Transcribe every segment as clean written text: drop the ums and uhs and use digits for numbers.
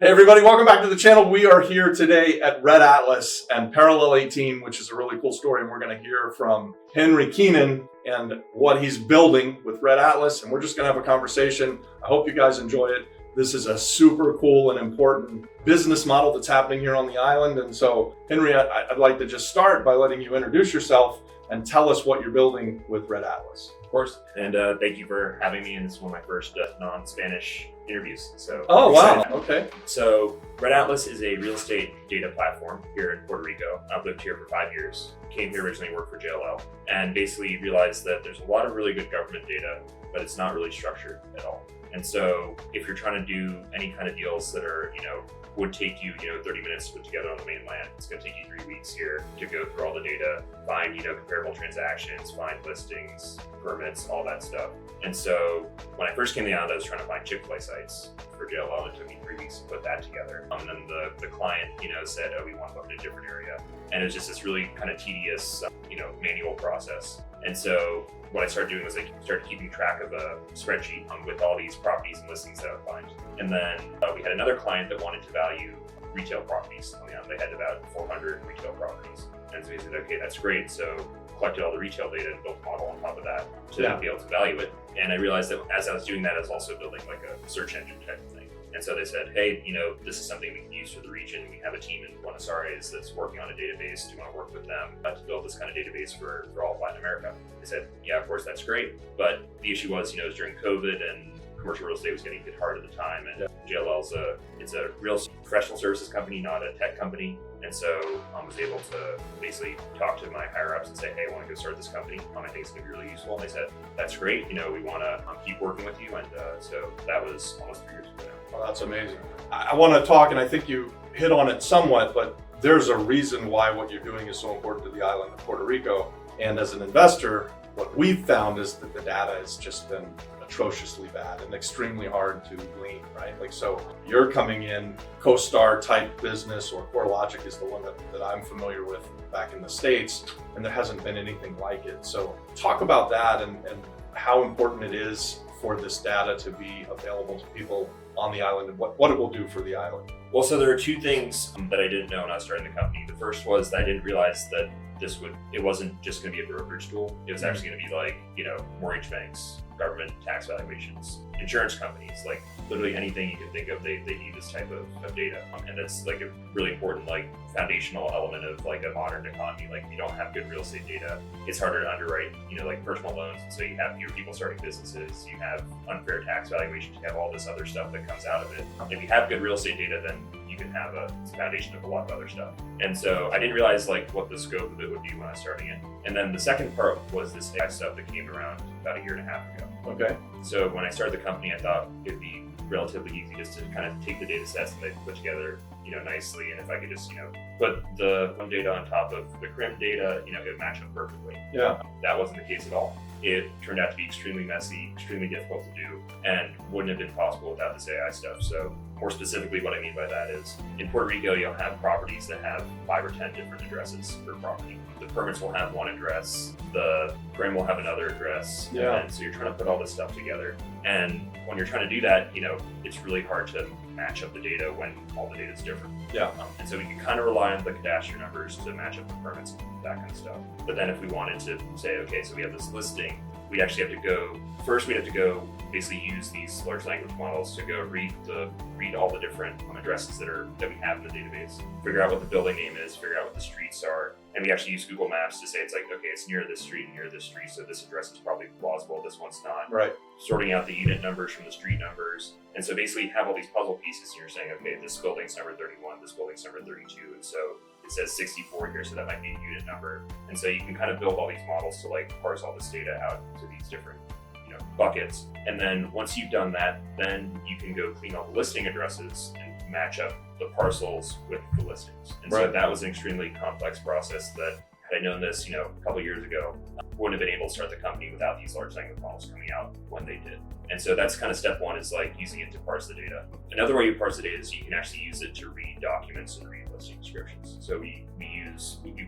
Hey everybody, welcome back to the channel. We are here today at Red Atlas and Parallel 18, which is a really cool story, and we're going to hear from Henry Keenan and what he's building with Red Atlas, and we're just going to have a conversation. I hope you guys enjoy it. This is a super cool and important business model that's happening here on the island, and so Henry, I'd like to just start by letting you introduce yourself and tell us what you're building with Red Atlas. Of course, and thank you for having me, and this is one of my first non-Spanish interviews. So, oh wow, okay. So Red Atlas is a real estate data platform here in Puerto Rico. I've lived here for 5 years. Came here originally, worked for JLL, and basically realized that there's a lot of really good government data, but it's not really structured at all. And so if you're trying to do any kind of deals that are, would take you, 30 minutes to put together on the mainland, it's going to take you 3 weeks here to go through all the data, find, comparable transactions, find listings, permits, all that stuff. And so when I first came to the island, I was trying to find Chick-fil-A sites for JLL, and it took me 3 weeks to put that together. And then the client, said, oh, we want to look in a different area. And it was just this really kind of tedious, manual process. And so what I started doing was I started keeping track of a spreadsheet with all these properties and listings that I would find. And then we had another client that wanted to value retail properties on the island. They had about 400 retail properties. And so he said, okay, that's great. So collected all the retail data and built a model on top of that to be able to value it. And I realized that as I was doing that, I was also building like a search engine type of thing. And so they said, hey, this is something we can use for the region. We have a team in Buenos Aires that's working on a database. Do you want to work with them to build this kind of database for all of Latin America? I said, yeah, of course, that's great. But the issue was, it was during COVID and commercial real estate was getting hit hard at the time. And JLL's it's a real professional services company, not a tech company. And so I was able to basically talk to my higher ups and say, hey, I want to go start this company. I think it's going to be really useful. And they said, that's great. We want to keep working with you. And so that was almost 3 years ago now. Well, that's amazing. I want to talk, and I think you hit on it somewhat, but there's a reason why what you're doing is so important to the island of Puerto Rico. And as an investor, what we've found is that the data has just been atrociously bad and extremely hard to glean, right? Like, so you're coming in, CoStar type business, or CoreLogic is the one that I'm familiar with back in the States, and there hasn't been anything like it. So talk about that and how important it is for this data to be available to people on the island and what it will do for the island. Well, so there are two things that I didn't know when I was starting the company. The first was that I didn't realize that it wasn't just going to be a brokerage tool. It was actually going to be like, mortgage banks, government tax valuations, insurance companies, like literally anything you can think of, they need this type of data. And that's like a really important, like foundational element of like a modern economy. Like if you don't have good real estate data, it's harder to underwrite, like personal loans. And so you have fewer people starting businesses, you have unfair tax valuations, you have all this other stuff that comes out of it. If you have good real estate data, then you can have a foundation of a lot of other stuff. And so I didn't realize like what the scope of it would be when I was starting it. And then the second part was this AI stuff that came around about 1.5 years ago. Okay. So when I started the company, I thought it'd be relatively easy just to kind of take the data sets that they put together, nicely. And if I could just, put the one data on top of the CRIM data, it would match up perfectly. Yeah. That wasn't the case at all. It turned out to be extremely messy, extremely difficult to do, and wouldn't have been possible without this AI stuff. So more specifically, what I mean by that is in Puerto Rico, you'll have properties that have 5 or 10 different addresses per property. The permits will have one address, the CRIM will have another address. Yeah. And so you're trying to put all this stuff together. And when you're trying to do that, it's really hard to match up the data when all the data is different. Yeah. And so we can kind of rely on the cadastral numbers to match up the permits and that kind of stuff. But then if we wanted to say, okay, so we have this listing, we'd actually have to go, first we'd have to go basically use these large language models to go read all the different addresses that we have in the database, figure out what the building name is, figure out what the streets are. And we actually use Google Maps to say, it's like, okay, it's near this street, so this address is probably plausible, this one's not. Right. Sorting out the unit numbers from the street numbers. And so basically you have all these puzzle pieces and you're saying, okay, this building's number 31, this building's number 32. And so it says 64 here, so that might be a unit number. And so you can kind of build all these models to like parse all this data out to these different buckets. And then once you've done that, then you can go clean all the listing addresses and match up the parcels with the listings. And so that was an extremely complex process that, had I known this, a couple years ago, I wouldn't have been able to start the company without these large language models coming out when they did. And so that's kind of step one, is like using it to parse the data. Another way you parse the data is you can actually use it to read documents and read listing descriptions. So we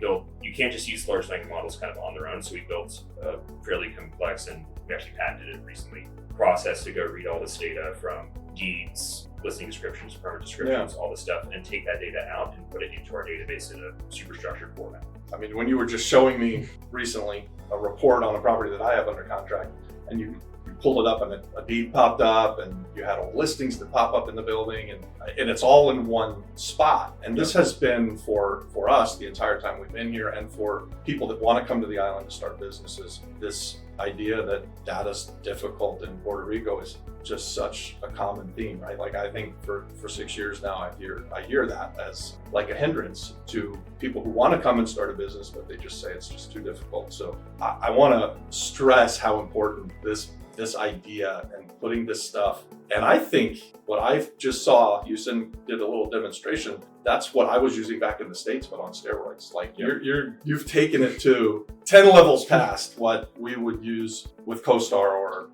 built, you can't just use large language models kind of on their own. So we built a fairly complex, and we actually patented it recently, process to go read all this data from deeds, listing descriptions, permit descriptions, all this stuff, and take that data out and put it into our database in a super structured format. I mean, when you were just showing me recently a report on a property that I have under contract, and you pulled it up and a deed popped up, and you had all listings that pop up in the building, and it's all in one spot. And this has been for us the entire time we've been here, and for people that want to come to the island to start businesses. This idea that data's difficult in Puerto Rico is just such a common theme, right? Like, I think for 6 years now, I hear that as like a hindrance to people who want to come and start a business, but they just say it's just too difficult. So I want to stress how important this idea and putting this stuff. And I think what I just saw, you did a little demonstration. That's what I was using back in the States, but on steroids. Like, you've taken it to 10 levels past what we would use with CoStar or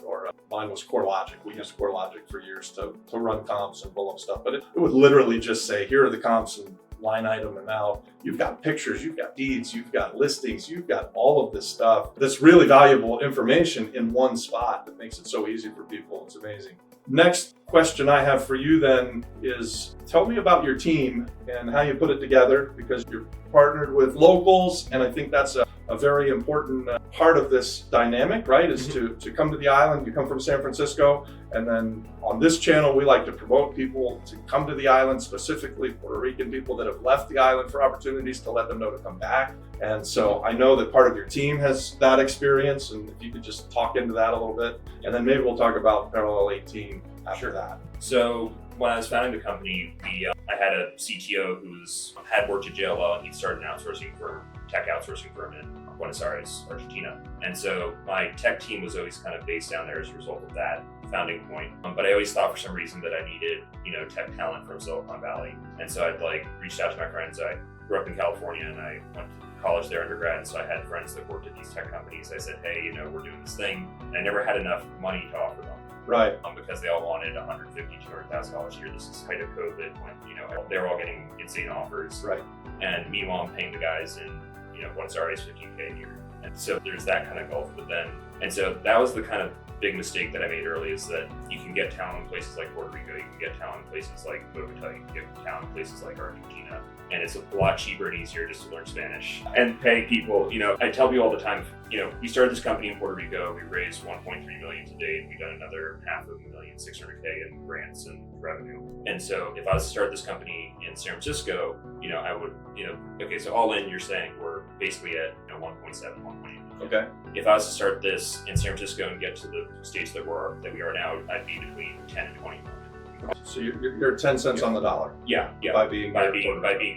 mine was CoreLogic. We used CoreLogic for years to run comps and pull up stuff, but it would literally just say, here are the comps and line item amount. You've got pictures, you've got deeds, you've got listings, you've got all of this stuff. That's really valuable information in one spot that makes it so easy for people. It's amazing. Next question I have for you then is, tell me about your team and how you put it together, because you're partnered with locals, and I think that's a very important part of this dynamic, right? Is to come to the island. You come from San Francisco, and then on this channel we like to promote people to come to the island, specifically Puerto Rican people that have left the island for opportunities, to let them know to come back. And so I know that part of your team has that experience, and if you could just talk into that a little bit, and then maybe we'll talk about Parallel 18 after that. So when I was founding the company, I had a CTO who had worked at JLL, and he started an tech outsourcing firm in Buenos Aires, Argentina. And so my tech team was always kind of based down there as a result of that founding point. But I always thought for some reason that I needed, tech talent from Silicon Valley. And so I'd reached out to my friends. I grew up in California, and I went to college there undergrad. And so I had friends that worked at these tech companies. I said, hey, we're doing this thing. And I never had enough money to offer them. Right. Because they all wanted $150,000, $200,000 a year. This is height of COVID when, they were all getting insane offers. Right. And meanwhile, I'm paying the guys in, Buenos Aires $15K a year. And so there's that kind of gulf with them. And so that was the kind of big mistake that I made early, is that you can get talent in places like Puerto Rico, you can get talent in places like Bogota, you can get talent in places like Argentina. And it's a lot cheaper and easier just to learn Spanish and pay people. I tell people all the time, we started this company in Puerto Rico, we raised 1.3 million to date, we've done another $500,600K in grants and revenue. And so if I was to start this company in San Francisco, I would, okay, so all in, you're saying we're basically at 1.7, 1.8 million. Okay. If I was to start this in San Francisco and get to the stage that we are now, I'd be between 10 and 20 million. So you're 10 cents on the dollar. Yeah. By being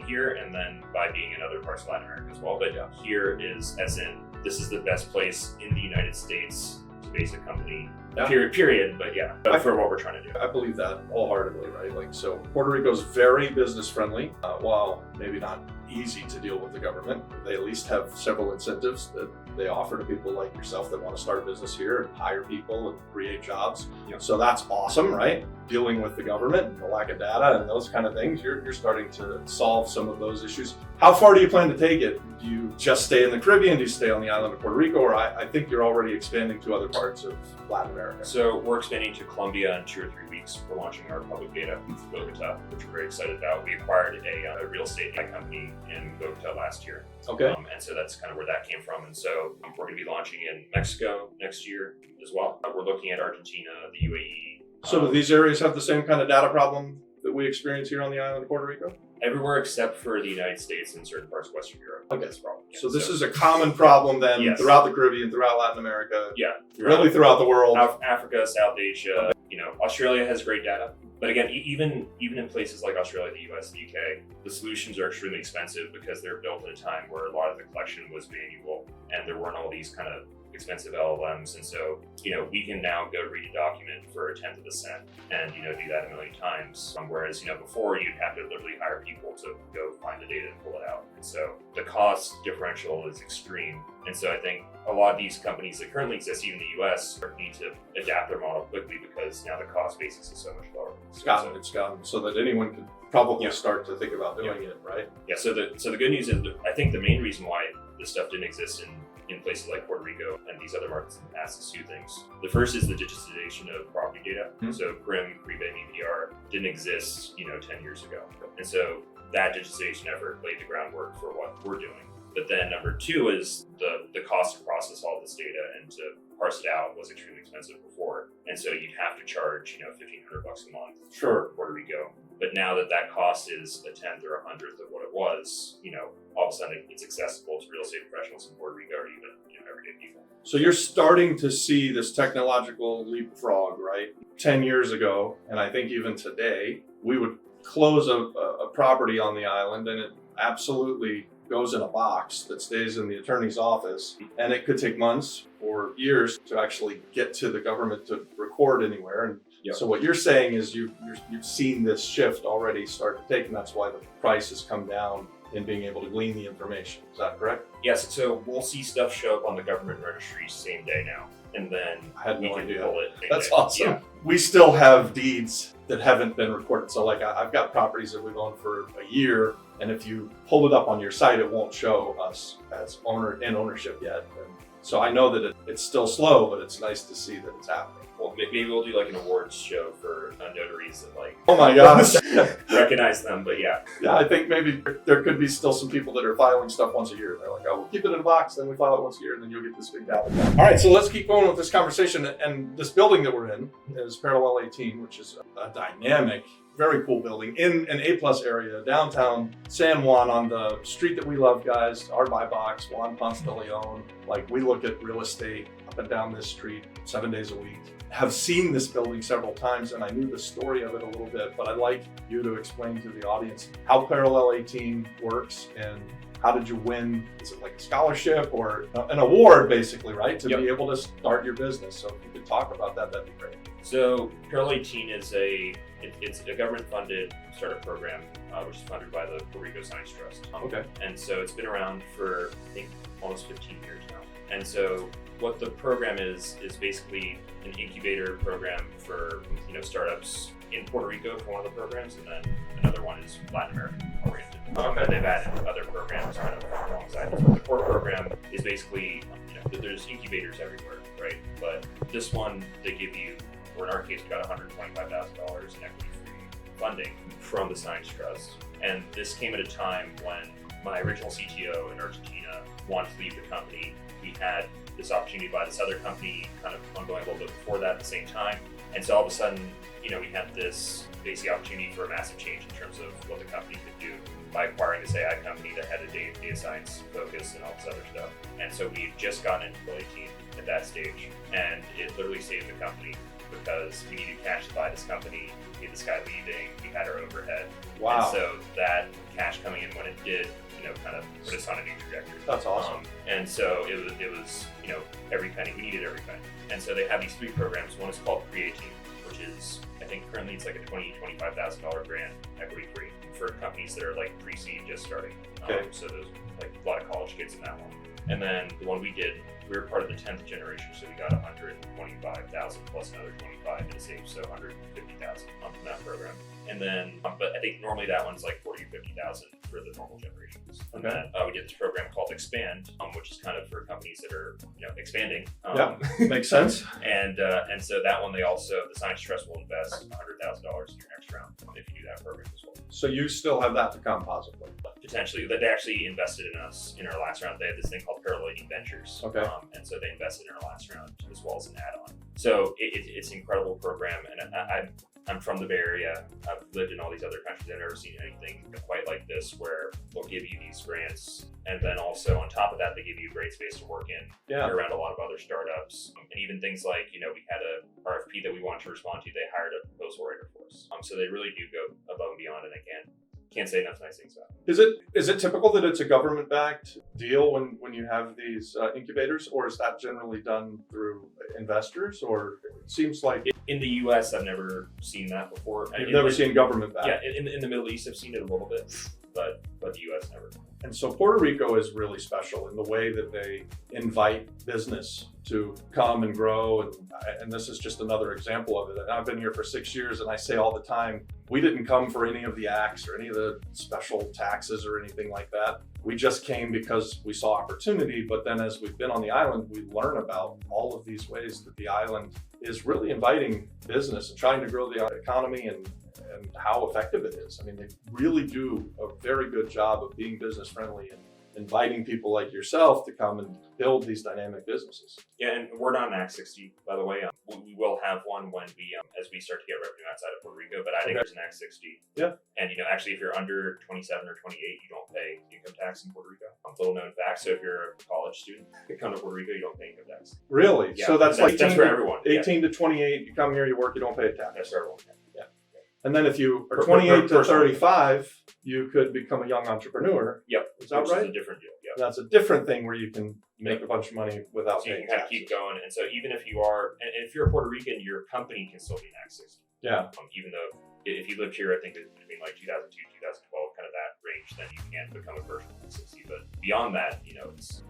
here, and then by being in other parts of Latin America as well. But here is, as in, this is the best place in the United States to base a company. Yeah. Period. But for what we're trying to do. I believe that wholeheartedly, right? So Puerto Rico's very business friendly, while maybe not easy to deal with the government. They at least have several incentives that they offer to people like yourself that want to start a business here and hire people and create jobs. So that's awesome, right? Dealing with the government and the lack of data and those kind of things, you're starting to solve some of those issues. How far do you plan to take it? Do you just stay in the Caribbean? Do you stay on the island of Puerto Rico? Or I think you're already expanding to other parts of Latin America. So we're expanding to Colombia in 2 or 3 weeks. We're launching our public beta in Bogota, which we're very excited about. We acquired a real estate company in Bogota last year. Okay. And so that's kind of where that came from. And so we're going to be launching in Mexico next year as well. We're looking at Argentina, the UAE. So do these areas have the same kind of data problem that we experience here on the island of Puerto Rico? Everywhere except for the United States and certain parts of Western Europe. Okay. That's a problem. So this is a common problem then throughout the Caribbean, throughout Latin America. Yeah. Really throughout the world. Africa, South Asia. Australia has great data. But again, even in places like Australia, the US, the UK, the solutions are extremely expensive because they're built at a time where a lot of the collection was manual and there weren't all these kind of expensive LLMs. And so, we can now go read a document for a tenth of a cent and, do that a million times. Whereas, before you'd have to literally hire people to go find the data and pull it out. And so the cost differential is extreme. And so I think a lot of these companies that currently exist, even in the US, need to adapt their model quickly because now the cost basis is so much lower. It's gotten so that anyone could probably start to think about doing it, right? Yeah, so the good news is I think the main reason why this stuff didn't exist in in places like Puerto Rico and these other markets in the past is two things. The first is the digitization of property data. So CRIM, CREBA, and EPR didn't exist, 10 years ago. And so that digitization effort laid the groundwork for what we're doing. But then number two is the cost to process all this data and to parse it out was extremely expensive before. And so you'd have to charge, $1,500 a month for Puerto Rico. But now that cost is a tenth or a hundredth of what it was, all of a sudden it's accessible to real estate professionals in Puerto Rico or even everyday people. So you're starting to see this technological leapfrog, right? 10 years ago, and I think even today, we would close a property on the island and it absolutely goes in a box that stays in the attorney's office, and it could take months or years to actually get to the government to record anywhere. And so what you're saying is you've seen this shift already start to take, and that's why the price has come down in being able to glean the information. Is that correct? Yes, so we'll see stuff show up on the government registry same day now, and then I had no we can idea. pull it. That's awesome. Yeah. We still have deeds that haven't been recorded. So like I've got properties that we've owned for a year, and if you pull it up on your site, it won't show us as ownership yet. And so I know that it's still slow, but it's nice to see that it's happening. Well, maybe we'll do like an awards show for notaries that oh my gosh, recognize them. But yeah, I think maybe there could be still some people that are filing stuff once a year. They're like, oh, we'll keep it in a box, then we file it once a year, and then you'll get this big data. All right, so let's keep going with this conversation. And this building that we're in is Parallel 18, which is a dynamic, very cool building in an A+ area, downtown San Juan, on the street that we love, guys, our buy box, Juan Ponce de Leon. Like, we look at real estate up and down this street 7 days a week. Have seen this building several times, and I knew the story of it a little bit, but I'd like you to explain to the audience how Parallel 18 works and how did you win? Is it like a scholarship or an award, basically, right? To be able to start your business. So if you could talk about that, that'd be great. So Parallel 18 is it's a government-funded startup program, which is funded by the Puerto Rico Science Trust. Okay. And so it's been around for, I think, almost 15 years now. And so what the program is basically an incubator program for startups in Puerto Rico for one of the programs, and then another one is Latin American oriented. And they've added other programs kind of alongside. The core program is basically, there's incubators everywhere, right? But this one, they give you, or in our case, we got $125,000 in equity-free funding from the Science Trust. And this came at a time when my original CTO in Argentina wanted to leave the company. We had this opportunity to buy this other company kind of ongoing a little bit before that at the same time. And so all of a sudden, we had this basic opportunity for a massive change in terms of what the company could do by acquiring this AI company that had a data science focus and all this other stuff. And so we had just gotten into Parallel 18 at that stage, and it literally saved the company because we needed cash to buy this company. We had this guy leaving, we had our overhead. Wow. And so that cash coming in when it did, kind of put us on a new trajectory. That's awesome. And so it was, every penny, we needed every penny. And so they have these three programs. One is called GRATEISIE, which is, I think currently it's like a $25,000 grant, equity free, for companies that are like pre-seed, just starting. Okay. So there's like a lot of college kids in that one. And then the one we did, we were part of the 10th generation, so we got 125,000 plus another 25, and it saved so 150,000 from that program. And then, but I think normally that one's like 40 or 50,000 for the normal generations. And then we did this program called Expand, which is kind of for companies that are expanding. Makes sense. And so that one, the Science Trust will invest $100,000 in your next round if you do that program as well. So you still have that to come, possibly. Potentially, they actually invested in us in our last round. They had this thing called Parallel 18 Ventures. Okay. And so they invested in our last round as well as an add-on. So it's an incredible program, and I'm from the Bay Area. I've lived in all these other countries. I've never seen anything quite like this, where they'll give you these grants, and then also on top of that, they give you a great space to work in around a lot of other startups, and even things like we had a RFP that we wanted to respond to. They hired a proposal writer for us. So they really do go above and beyond, and again, can't say enough nice things about it. Is it typical that it's a government-backed deal when you have these incubators, or is that generally done through investors? Or it seems like in the U.S., I've never seen that before. You've never seen government-backed. Yeah, in the Middle East, I've seen it a little bit, but the U.S. never. And so Puerto Rico is really special in the way that they invite business to come and grow. And this is just another example of it. And I've been here for 6 years, and I say all the time, we didn't come for any of the acts or any of the special taxes or anything like that. We just came because we saw opportunity, but then as we've been on the island, we learn about all of these ways that the island is really inviting business and trying to grow the economy and how effective it is. I mean, they really do a very good job of being business friendly and inviting people like yourself to come and build these dynamic businesses. Yeah, and we're not an Act 60, by the way. We will have one when we, as we start to get revenue outside of Puerto Rico, but I think there's an Act 60. Yeah. And, actually, if you're under 27 or 28, you don't pay income tax in Puerto Rico. Little known fact. So if you're a college student, you come to Puerto Rico, you don't pay income tax. Really? Yeah. So that's like that's for everyone. 18 to 28, you come here, you work, you don't pay a tax. That's for everyone. Yeah. And then if you are 28 to 35, you could become a young entrepreneur. Yep. Is that right? It's a different deal. Yep. That's a different thing where you can make a bunch of money without So you paying can kind of taxes. keep going. And so even if you are, and if you're a Puerto Rican, your company can still be an Act 60. Yeah. Even though if you lived here, I think it's between like 2002, 2012, kind of that range, then you can become a version of 60. But beyond that, it's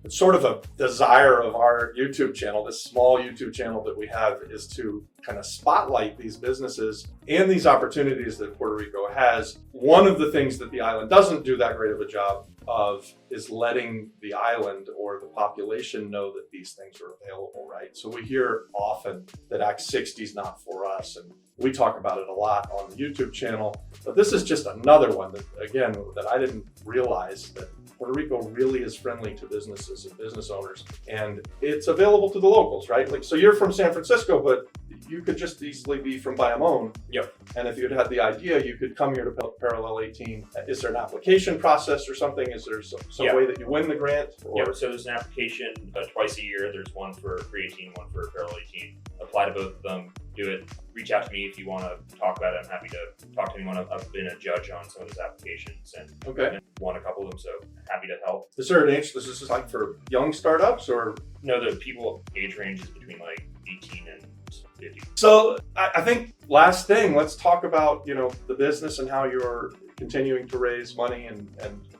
It's sort of a desire of our YouTube channel, this small YouTube channel that we have, is to kind of spotlight these businesses and these opportunities that Puerto Rico has. One of the things that the island doesn't do that great of a job of is letting the island or the population know that these things are available, right? So we hear often that Act 60 is not for us, and we talk about it a lot on the YouTube channel, but this is just another one that, again, that I didn't realize that Puerto Rico really is friendly to businesses and business owners, and it's available to the locals, right? Like, so you're from San Francisco, but you could just easily be from Bayamón. Yep. And if you'd had the idea, you could come here to Parallel 18. Is there an application process or something? Is there some way that you win the grant? Or? Yeah, so there's an application twice a year. There's one for Pre-18, one for Parallel 18. Apply to both of them, do it. Reach out to me if you want to talk about it. I'm happy to talk to anyone. I've been a judge on some of those applications and won a couple of them, so happy to help. Is there an age? This is like for young startups or? No, the people age range is between like 18 and 50. So I think last thing, let's talk about, the business and how you're continuing to raise money and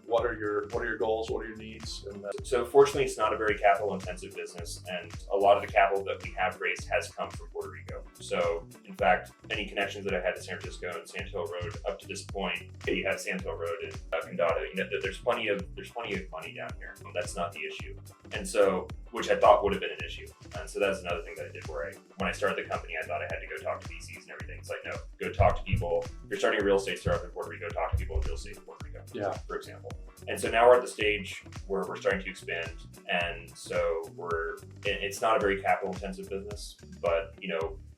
what are your goals, what are your needs? And so fortunately, it's not a very capital intensive business, and a lot of the capital that we have raised has come from Puerto Rico. So in fact, any connections that I had to San Francisco and Sand Hill Road up to this point, you have Sand Hill Road and Condado, there's plenty of money down here. That's not the issue. And so, which I thought would have been an issue. And so that's another thing that I did where when I started the company, I thought I had to go talk to VCs and everything. It's like, no, go talk to people. If you're starting a real estate startup in Puerto Rico, talk to people in real estate in Puerto Rico, for example. And so now we're at the stage where we're starting to expand. And so it's not a very capital intensive business, but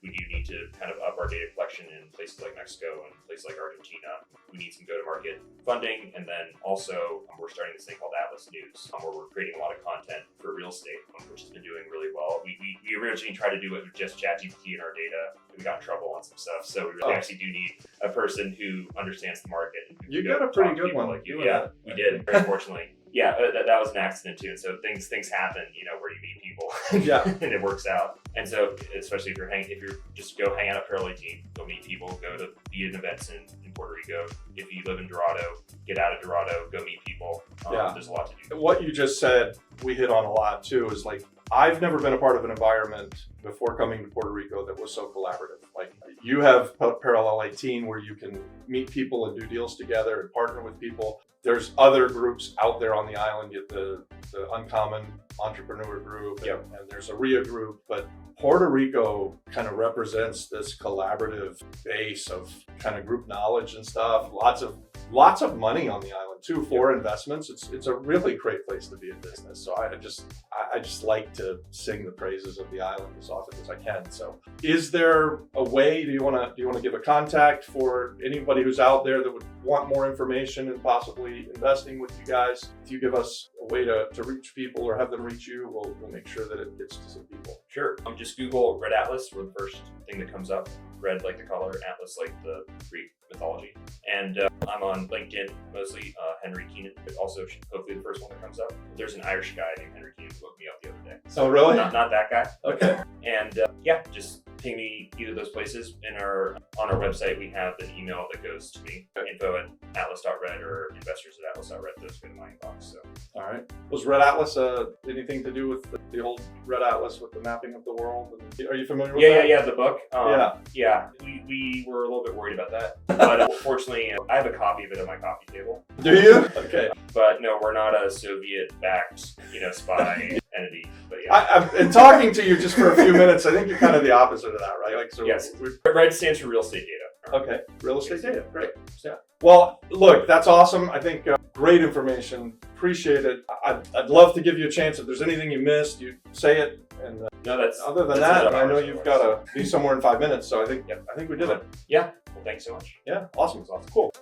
we do need to kind of up our data collection in places like Mexico and places like Argentina. We need some go-to-market funding, and then also we're starting this thing called Atlas News, where we're creating a lot of content for real estate, which has been doing really well. We originally tried to do it with just ChatGPT and our data. We got in trouble on some stuff, so we really actually do need a person who understands the market. And you got a pretty good one. Like you. Yeah, we did, very fortunately. Yeah, that was an accident too. And so things happen, where you meet people, and it works out. And so, especially if you're just go hang out at Parallel 18, go meet people, go to be at events in Puerto Rico. If you live in Dorado, get out of Dorado, go meet people. There's a lot to do. What you just said, we hit on a lot too, is like, I've never been a part of an environment before coming to Puerto Rico that was so collaborative. Like, you have Parallel 18 where you can meet people and do deals together and partner with people. There's other groups out there on the island. You get the Uncommon Entrepreneur Group, and there's a RIA group, but Puerto Rico kind of represents this collaborative base of kind of group knowledge and stuff. Lots of money on the island too for investments. It's a really great place to be in business. So I just like to sing the praises of the island as often as I can. So is there a way, do you want to give a contact for anybody who's out there that would want more information and possibly investing with you guys? If you give us a way to reach people or have them reach you, we'll make sure that it gets to some people. Sure. Just Google Red Atlas. We're the first thing that comes up. Red like the color, Atlas like the Greek mythology. And I'm on LinkedIn, mostly Henry Keenan, but also hopefully the first one that comes up. There's an Irish guy named Henry Keenan who looked me up the other day. So really? Not that guy. Okay. And just ping me either of those places. On our website, we have an email that goes to me, info@atlas.red or investors@atlas.red. Those go to my inbox. So. All right. Was Red Atlas anything to do with the old Red Atlas with the mapping of the world? Are you familiar with that? Yeah, the book. We were a little bit worried about that, but fortunately, I have a copy of it on my coffee table. Do you? Okay. But no, we're not a Soviet-backed, spy entity. But yeah. I've been talking to you just for a few minutes. I think you're kind of the opposite of that, right? Like, so yes. RED stands for real estate data. Okay, real estate data. Great. Yeah. Well, look, that's awesome. I think great information. Appreciate it. I'd love to give you a chance. If there's anything you missed, you say it. And no, that's other than that, I know you've got to be somewhere in 5 minutes. So I think we did it. Yeah. Well, thanks so much. Yeah. Awesome. Cool.